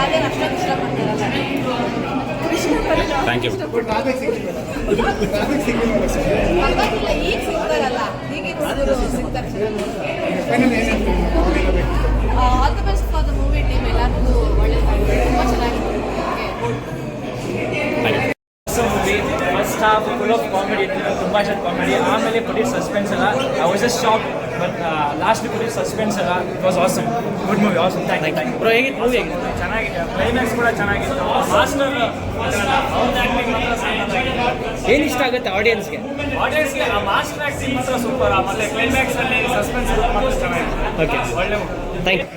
ಯಾವ್ದಾರು ಅಷ್ಟೊಂದು ಇಷ್ಟಪಡ್ತಾರಲ್ಲ. Thank you. ಪರವಾಗಿಲ್ಲ, ಈಗ ಸಿಗ್ತಾರಲ್ಲ, ಈಗಿನ ಸಿಗ್ತಾರೆ. All the best for the movie team. ಎಲ್ಲರಿಗೂ ಒಳ್ಳೆಯದಾಗಿದೆ, ತುಂಬ ಚೆನ್ನಾಗಿದೆ. First half full of comedy ಇತ್ತು, ತುಂಬ ಚೆನ್ನಾಗಿ ಕಾಮಿಡಿ. ಆಮೇಲೆ ಪುಡಿ ಸಸ್ಪೆನ್ಸ್ ಅಲ್ಲ, I was just shock. But last ಪುಡಿ ಸಸ್ಪೆನ್ಸ್ ಅಲ್ಲ, it was awesome. Good movie, awesome. Thank you. Bro, ಹೇಗಿತ್ತು ಮೂವಿ? ಚೆನ್ನಾಗಿದೆ, ಕ್ಲೈಮ್ಯಾಕ್ಸ್ ಕೂಡ ಚೆನ್ನಾಗಿತ್ತು. ಮಾಸ್ಟರ್ ಅವ್ರ ಆ್ಯಕ್ಟಿಂಗ್ ಮಾತ್ರ ಸಖತ್ತಾಗಿದೆ. ಏನು ಇಷ್ಟ ಆಗುತ್ತೆ ಆಡಿಯನ್ಸ್ಗೆ? ಆಡಿಯನ್ಸ್ಗೆ ಆ ಮಾಸ್ಟರ್ ಆ್ಯಕ್ಟಿಂಗ್ ಮಾತ್ರ ಸೂಪರ್. ಮತ್ತೆ ಕ್ಲೈಮ್ಯಾಕ್ಸಲ್ಲಿ ಸಸ್ಪೆನ್ಸ್ ಮಾತ್ರ ಚೆನ್ನಾಗಿದೆ. ಓಕೆ, ಒಳ್ಳೆ ಮೂವಿ. Thank you.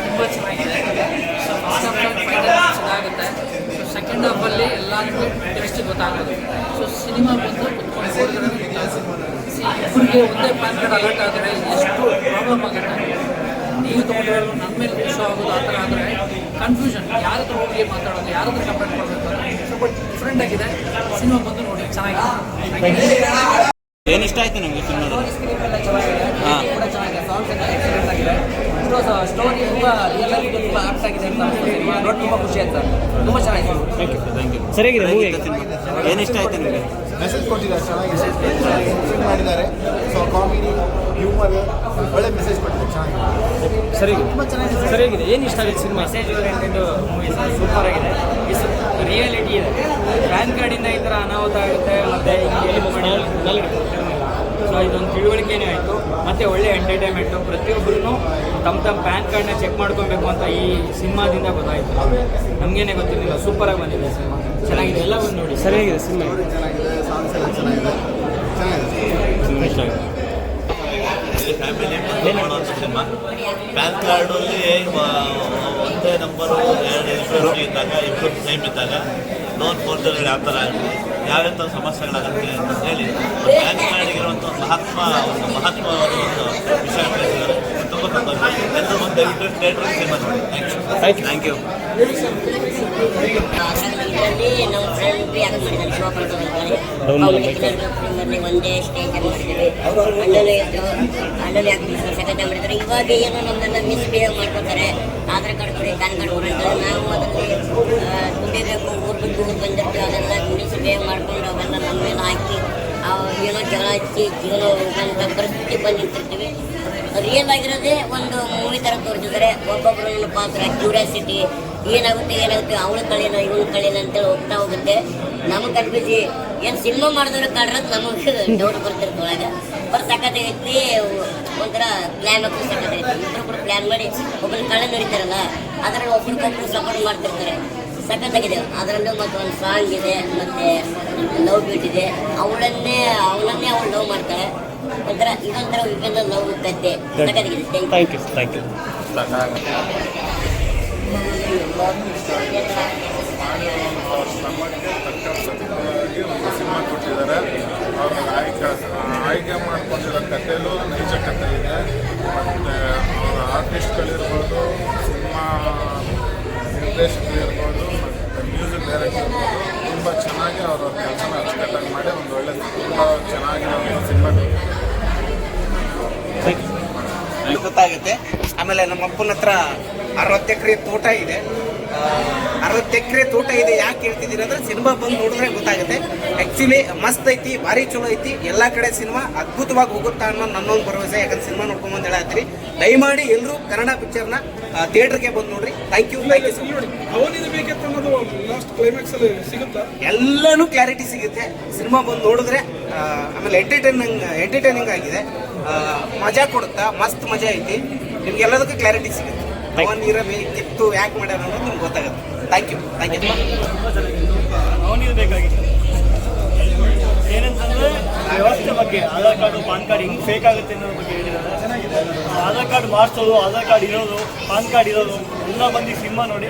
ತುಂಬ ಚೆನ್ನಾಗಿದೆ. ಫಸ್ಟ್ ಹಾಫ್ ಚೆನ್ನಾಗುತ್ತೆ. ಸೊ ಸೆಕೆಂಡ್ ಹಾಫಲ್ಲಿ ಎಲ್ಲರಿಗೂ ಟೆಸ್ಟ್ ಗೊತ್ತಾಗೋದು. ಸೊ ಸಿನಿಮಾ ಬಂದು ಕುತ್ಕೊಂಡು ನೋಡಿದ್ರೆ ಇಬ್ಬರಿಗೆ ಒಂದೇ ಪ್ಯಾನ್ ಕಾರ್ಡ್ ಅಲರ್ಟ್ ಆದರೆ ಎಷ್ಟು ಪ್ರಾಬ್ಲಮ್ ಆಗುತ್ತೆ. ನೀವು ತೊಗೊಂಡಿರೋದು ನನ್ನ ಮೇಲೆ ವಿಷಯ ಆಗೋದು ಆ ಥರ ಆದರೆ ಕನ್ಫ್ಯೂಷನ್, ಯಾರ ಹತ್ರ ಹೋಗಿ ಮಾತಾಡೋದು, ಯಾರ ಹತ್ರ ಕಂಪ್ಲೇಂಟ್ ಮಾಡಬೇಕು ಅಂತ ಸ್ವಲ್ಪ ಡಿಫ್ರೆಂಟ್ ಆಗಿದೆ. ಸಿನಿಮಾ ಬಂದು ನೋಡಿ, ಚೆನ್ನಾಗಿದೆ. ಏನು ಇಷ್ಟ ಆಯ್ತು ನಮಗೆ ಸಿನಿಮಾ? ಸ್ಕ್ರೀನ್ ಎಲ್ಲ ಚೆನ್ನಾಗಿದೆ, ಕೂಡ ಚೆನ್ನಾಗಿದೆ, ಸಾಂಗ್ಸ್ ಎಲ್ಲ ಎಕ್ಸಲೆಂಟ್ ಆಗಿದೆ. ಸ್ಟೋರಿ ತುಂಬ ಎಲ್ಲರಿಗೂ ತುಂಬ ಆಪ್ಟ್ ಆಗಿದೆ ಅಂತ ಸಿನಿಮಾ ನೋಡಿ ತುಂಬ ಖುಷಿ ಆಯ್ತು ಸರ್. ತುಂಬ ಚೆನ್ನಾಗಿದೆ. Thank you, thank you. ಸರಿಯಾಗಿದೆ ಮೂವಿ. ಏನು ಇಷ್ಟ ಆಯ್ತು ನಿಮಗೆ? ಮೆಸೇಜ್ ಕೊಟ್ಟಿದ್ದಾರೆ, ಚೆನ್ನಾಗಿದೆ, ಎಕ್ಸ್ಪ್ಲೇನ್ ಮಾಡಿದ್ದಾರೆ. ಸೊ ಕಾಮಿಡಿ, ಹ್ಯೂಮರ್, ಒಳ್ಳೆ ಮೆಸೇಜ್ ಕೊಟ್ಟಿದ್ದಾರೆ, ಚೆನ್ನಾಗಿದೆ. ಸರಿಯಾಗಿದೆ, ತುಂಬ ಚೆನ್ನಾಗಿದೆ. ಸರಿಯಾಗಿದೆ. ಏನು ಇಷ್ಟ ಆಗಿದೆ cinema? Message oriented movie sir, super ಆಗಿದೆ. ರಿಯಾಲಿಟಿ ಇದೆ. ಪ್ಯಾನ್ ಕಾರ್ಡಿಂದ ಈ ಥರ ಅನಾಹುತ ಆಗುತ್ತೆ, ಮತ್ತು ಸೊ ಇದೊಂದು ತಿಳುವಳಿಕೆನೇ ಆಯಿತು. ಮತ್ತು ಒಳ್ಳೆ ಎಂಟರ್ಟೈನ್ಮೆಂಟು. ಪ್ರತಿಯೊಬ್ಬರೂ ತಮ್ಮ ಪ್ಯಾನ್ ಕಾರ್ಡ್ನ ಚೆಕ್ ಮಾಡ್ಕೊಬೇಕು ಅಂತ ಈ ಸಿನಿಮಾದಿಂದ ಗೊತ್ತಾಯಿತು. ನಮಗೇನೆ ಗೊತ್ತಿರಲಿಲ್ಲ. ಸೂಪರಾಗಿ ಬಂದಿದೆ ಸಿನಿಮಾ, ಚೆನ್ನಾಗಿದೆ. ಎಲ್ಲ ಬಂದು ನೋಡಿ. ಸರಿಯಾಗಿದೆ ಸಿನಿಮಾ. ಚೆನ್ನಾಗಿದೆ, ಸಾಂಗ್ಸ್ ಎಲ್ಲ ಚೆನ್ನಾಗಿದೆ, ಚೆನ್ನಾಗಿದೆ. ಇಷ್ಟ ಆಗಿದೆ. ಫ್ಯಾಮಿಲಿ ನೋಡುವಂಥ ಸಿನಿಮಾ. ಪ್ಯಾನ್ ಕಾರ್ಡಲ್ಲಿ ಒಂದೇ ನಂಬರು 2 ಇದ್ದಾಗ, ಇಬ್ಬರು ಸೇಮ್ ಇದ್ದಾಗ ಲೋನ್ ಫೋರ್ಜರಿ ಯಾವ ಥರ ಆಗುತ್ತೆ, ಯಾವ್ಯಾವ ಸಮಸ್ಯೆಗಳಾಗುತ್ತೆ ಅಂತ ಹೇಳಿ ಪ್ಯಾನ್ ಕಾರ್ಡಿಗಿರುವಂಥ ಒಂದು ಮಹತ್ವವಾದ ಒಂದು ವಿಷಯ ತಿಳಿಸಿದ್ದಾರೆ. ತುಂಬ ಸಂತೋಷ. ಎಲ್ಲರೂ ಒಂದು ಥಿಯೇಟರ್ ಸಿನಿಮಾ ನೋಡಿ. Thank you. ಇದರಲ್ಲಿ ನಮ್ಮ ಫ್ರೆಂಡ್ ಯಾಕೆ ಮಾಡಿದ್ದಾರೆ, ಶಿವಪ್ರಸಾದ್ ಒಂದೇ ಸ್ಟೇಜ್ ಮಾಡಿದ್ದಾರೆ. ಅಣ್ಣಲ್ಲಿ ಯಾಕೆ ಸೆಕೆಂಡ್ ಮಾಡಿದ್ದಾರೆ. ಇವಾಗ ಏನೋ ನಮ್ಮನ್ನೆಲ್ಲ ಮಿಸ್ಬಿಹೇವ್ ಮಾಡ್ಕೊತಾರೆ. ಆಧಾರ್ ಕಾರ್ಡ್ ಕೊಡಿ, ಪ್ಯಾನ್ ಕಾರ್ಡ್ ಹೊರಡ್ತಾರೆ. ನಾವು ಅದರಲ್ಲಿ ದುಡ್ಡಿಬೇಕು, ಊರು ಬಿಟ್ಟು ಊರು ಬಂದಿರ್ತೀವಿ. ಅದೆಲ್ಲ ಮಿಸ್ಬಿಹೇವ್ ಮಾಡ್ಕೊಂಡು ಅವೆಲ್ಲ ನಮ್ಮ ಮೇಲೆ ಹಾಕಿ ಏನೋ ಜಗಳ ಹಚ್ಚಿ ಜೀವನ ಹೋಗುವಂಥ ಪರಿಸ್ಥಿತಿ ಬಂದು ನಿಂತಿರ್ತೀವಿ. ರಿಯಲ್ ಆಗಿರೋದೇ ಒಂದು ಮೂವಿ ಥರ ತೋರಿಸಿದ್ದಾರೆ. ಒಬ್ಬೊಬ್ಬರು ನನ್ನ ಪಾತ್ರ ಕ್ಯೂರಿಯಾಸಿಟಿ, ಏನಾಗುತ್ತೆ ಅವಳ ಕಳೀನ ಇವಳ ಕಳೀನ ಅಂತೇಳಿ ಹೋಗುತ್ತೆ. ನಮಗೆ ಕನ್ಫ್ಯೂಸಿ ಏನು ಸಿನಿಮಾ ಮಾಡಿದವ್ರು ಕಾಡ್ರದ್ದು ನಮಗೆ ಡೌಟ್ ಬರ್ತಿರ್ತ ಒಳಗೆ. ಬರ್ ಸಖತ್ತೈತಿ, ಒಂಥರ ಪ್ಲ್ಯಾನ್ ಹಾಕಿ ಸಖತ್ತೈತಿ. ಇಬ್ಬರು ಕೂಡ ಪ್ಲ್ಯಾನ್ ಮಾಡಿ ಒಬ್ಬರು ಕಳೆ ನಡೀತಾರಲ್ಲ, ಅದರಲ್ಲಿ ಒಬ್ರಿಗೊಬ್ರು ಸಪೋರ್ಟ್ ಮಾಡ್ತಿರ್ತಾರೆ. ಸಖತ್ತಾಗಿದೆ. ಅದರಲ್ಲೂ ಮತ್ತು ಒಂದು ಸಾಂಗ್ ಇದೆ, ಮತ್ತು ಲವ್ ಬೀಟ್ ಇದೆ. ಅವಳನ್ನೇ ಅವಳು ಲವ್ ಮಾಡ್ತಾಳೆ. ಒಂಥರ ಇದೊಂಥರ ವಿಭಿನ್ನ ಲವ್ ಕತೆ. ಸಖತ್ತಾಗಿದೆ. Thank you, thank you. ಶ್ರಮಕ್ಕೆ ತಕ್ಕಂಥದ್ದಾಗಿ ಒಂದು ಸಿನಿಮಾ ಕೊಟ್ಟಿದ್ದಾರೆ. ಅವರ ಆಯ್ಕೆ ಮಾಡ್ಕೊಂಡಿರೋ ಕಥೆಯಲ್ಲೂ ನೈಜ ಕಥೆ ಇದೆ. ಮತ್ತು ಅವರ ಆರ್ಟಿಸ್ಟ್ಗಳಿರ್ಬೋದು, ಸಿನಿಮಾ ನಿರ್ದೇಶಕರಿರ್ಬೋದು, ಮತ್ತು ಮ್ಯೂಸಿಕ್ ಡೈರೆಕ್ಟರ್ ಇರ್ಬೋದು, ತುಂಬ ಚೆನ್ನಾಗಿ ಅವರ ಕೆಲಸನ ಅಚ್ಚುಕಟ್ಟಾಗಿ ಮಾಡಿ ಒಂದು ಒಳ್ಳೆ ತುಂಬ ಚೆನ್ನಾಗಿರೋ ಒಂದು ಸಿನಿಮಾ ಗೊತ್ತಾಗುತ್ತೆ. ಆಮೇಲೆ ನಮ್ಮ ಅಪ್ಪನ ಹತ್ರ 60 ಎಕರೆ ತೋಟ ಇದೆ. 60 ಎಕರೆ ತೋಟ ಇದೆ. ಯಾಕೆ ಹೇಳ್ತಿದ್ದೀರಿ ಅಂದರೆ ಸಿನಿಮಾ ಬಂದು ನೋಡಿದ್ರೆ ಗೊತ್ತಾಗುತ್ತೆ. ಆ್ಯಕ್ಚುಲಿ ಮಸ್ತ್ ಐತಿ, ಭಾರಿ ಚಲೋ ಐತಿ. ಎಲ್ಲ ಕಡೆ ಸಿನಿಮಾ ಅದ್ಭುತವಾಗಿ ಹೋಗುತ್ತಾ ಅನ್ನೋ ನನ್ನೊಂದು ಭರವಸೆ. ಯಾಕಂದ್ರೆ ಸಿನಿಮಾ ನೋಡ್ಕೊಂಬಂದು ಹೇಳತ್ತೀರಿ. ದಯಮಾಡಿ ಎಲ್ಲರೂ ಕನ್ನಡ ಪಿಕ್ಚರ್ನ ಥಿಯೇಟ್ರಿಗೆ ಬಂದು ನೋಡ್ರಿ. Thank you, thank you so much. ಎಲ್ಲನೂ ಕ್ಲಾರಿಟಿ ಸಿಗುತ್ತೆ ಸಿನಿಮಾ ಬಂದು ನೋಡಿದ್ರೆ. ಆಮೇಲೆ ಎಂಟರ್ಟೈನಿಂಗ್ ಆಗಿದೆ, ಮಜಾ ಕೊಡುತ್ತಾ, ಮಸ್ತ್ ಮಜಾ ಐತಿ. ನಿಮ್ಗೆ ಎಲ್ಲದಕ್ಕೂ ಕ್ಲಾರಿಟಿ ಸಿಗುತ್ತೆ. ಕಿತ್ತು ಯಾಕೆ ಮಾಡ್ಯಾರ ಅನ್ನೋದು ನಿಮ್ಗೆ ಗೊತ್ತಾಗುತ್ತೆ. Thank you, thank you. ಅವನಿಗೆ ಬೇಕಾಗಿತ್ತು ಏನಂತಂದರೆ ವ್ಯವಸ್ಥೆ ಬಗ್ಗೆ, ಆಧಾರ್ ಕಾರ್ಡು ಪಾನ್ ಕಾರ್ಡ್ ಹೆಂಗೆ ಫೇಕ್ ಆಗುತ್ತೆ ಅನ್ನೋದ್ರ ಬಗ್ಗೆ ಹೇಳಿದ್ದಾರೆ. ಆಧಾರ್ ಕಾರ್ಡ್ ಮಾಡಿಸೋದು, ಆಧಾರ್ ಕಾರ್ಡ್ ಇರೋದು, ಪಾನ್ ಕಾರ್ಡ್ ಇರೋದು ಎಲ್ಲ ಬಂದು ಸಿನಿಮಾ ನೋಡಿ